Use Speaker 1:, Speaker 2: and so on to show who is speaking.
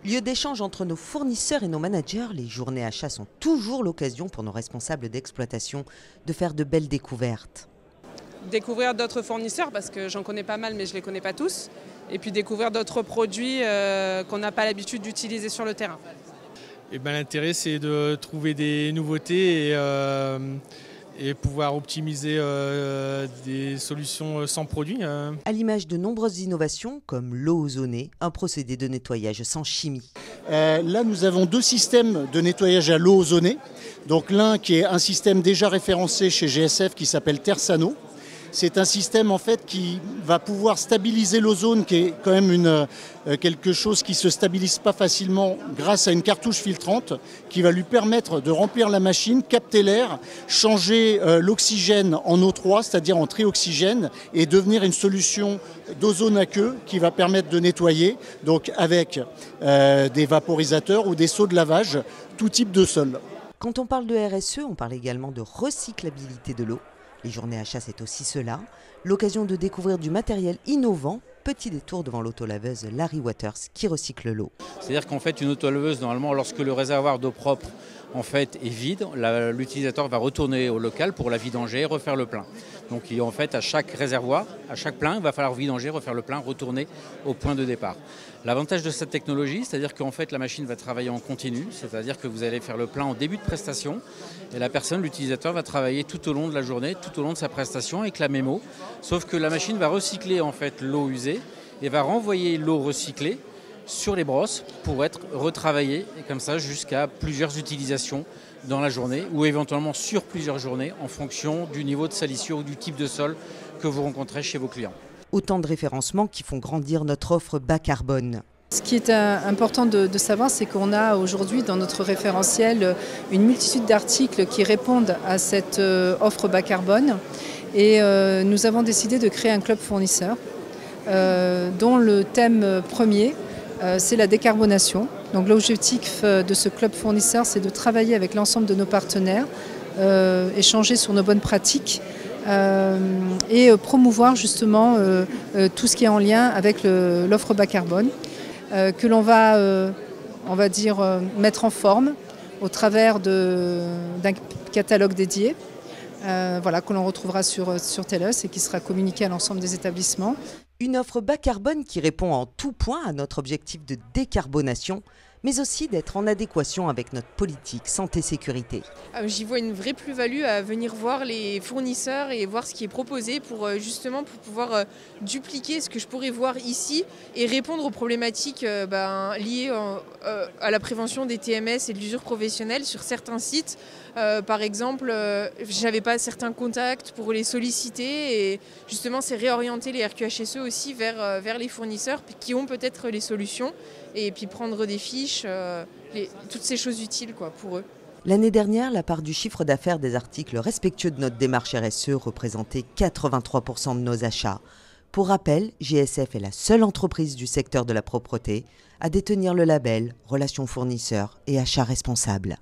Speaker 1: Lieu d'échange entre nos fournisseurs et nos managers, les journées achats sont toujours l'occasion pour nos responsables d'exploitation de faire de belles découvertes.
Speaker 2: Découvrir d'autres fournisseurs, parce que j'en connais pas mal mais je ne les connais pas tous. Et puis découvrir d'autres produits qu'on n'a pas l'habitude d'utiliser sur le terrain.
Speaker 3: L'intérêt c'est de trouver des nouveautés et pouvoir optimiser des solutions sans produit.
Speaker 1: À l'image de nombreuses innovations comme l'eau ozonée, un procédé de nettoyage sans chimie.
Speaker 4: Là, nous avons deux systèmes de nettoyage à l'eau ozonée. Donc l'un qui est un système déjà référencé chez GSF qui s'appelle Tersano. C'est un système en fait qui va pouvoir stabiliser l'ozone, qui est quand même quelque chose qui ne se stabilise pas facilement grâce à une cartouche filtrante qui va lui permettre de remplir la machine, capter l'air, changer l'oxygène en O3, c'est-à-dire en trioxygène, et devenir une solution d'ozone aqueux qui va permettre de nettoyer, donc avec des vaporisateurs ou des seaux de lavage, tout type de sol.
Speaker 1: Quand on parle de RSE, on parle également de recyclabilité de l'eau. Les journées achats, c'est aussi cela. L'occasion de découvrir du matériel innovant. Petit détour devant l'autolaveuse Larry Waters qui recycle l'eau.
Speaker 5: C'est-à-dire qu'en fait, une autolaveuse, normalement, lorsque le réservoir d'eau propre en fait, est vide, l'utilisateur va retourner au local pour la vidanger et refaire le plein. Donc en fait, à chaque réservoir, à chaque plein, il va falloir vidanger, refaire le plein, retourner au point de départ. L'avantage de cette technologie, c'est-à-dire qu'en fait, la machine va travailler en continu, c'est-à-dire que vous allez faire le plein en début de prestation et la personne, l'utilisateur, va travailler tout au long de la journée, tout au long de sa prestation avec la mémo, sauf que la machine va recycler en fait l'eau usée et va renvoyer l'eau recyclée sur les brosses pour être retravaillée et comme ça jusqu'à plusieurs utilisations dans la journée ou éventuellement sur plusieurs journées en fonction du niveau de salissure ou du type de sol que vous rencontrez chez vos clients.
Speaker 1: Autant de référencements qui font grandir notre offre bas carbone.
Speaker 6: Ce qui est important de savoir, c'est qu'on a aujourd'hui dans notre référentiel une multitude d'articles qui répondent à cette offre bas carbone et nous avons décidé de créer un club fournisseur dont le thème premier c'est la décarbonation. Donc l'objectif de ce club fournisseur, c'est de travailler avec l'ensemble de nos partenaires, échanger sur nos bonnes pratiques et promouvoir justement tout ce qui est en lien avec l'offre bas carbone que l'on va, on va dire, mettre en forme au travers d'un catalogue dédié. Voilà, que l'on retrouvera sur TELUS et qui sera communiqué à l'ensemble des établissements.
Speaker 1: Une offre bas carbone qui répond en tout point à notre objectif de décarbonation, mais aussi d'être en adéquation avec notre politique santé-sécurité.
Speaker 7: J'y vois une vraie plus-value à venir voir les fournisseurs et voir ce qui est proposé pour justement pour pouvoir dupliquer ce que je pourrais voir ici et répondre aux problématiques liées à la prévention des TMS et de l'usure professionnelle sur certains sites. Par exemple, j'avais pas certains contacts pour les solliciter et justement c'est réorienter les RQHSE aussi vers les fournisseurs qui ont peut-être les solutions et puis prendre des fiches, toutes ces choses utiles pour eux.
Speaker 1: L'année dernière, la part du chiffre d'affaires des articles respectueux de notre démarche RSE représentait 83% de nos achats. Pour rappel, GSF est la seule entreprise du secteur de la propreté à détenir le label Relations fournisseurs et achats responsables.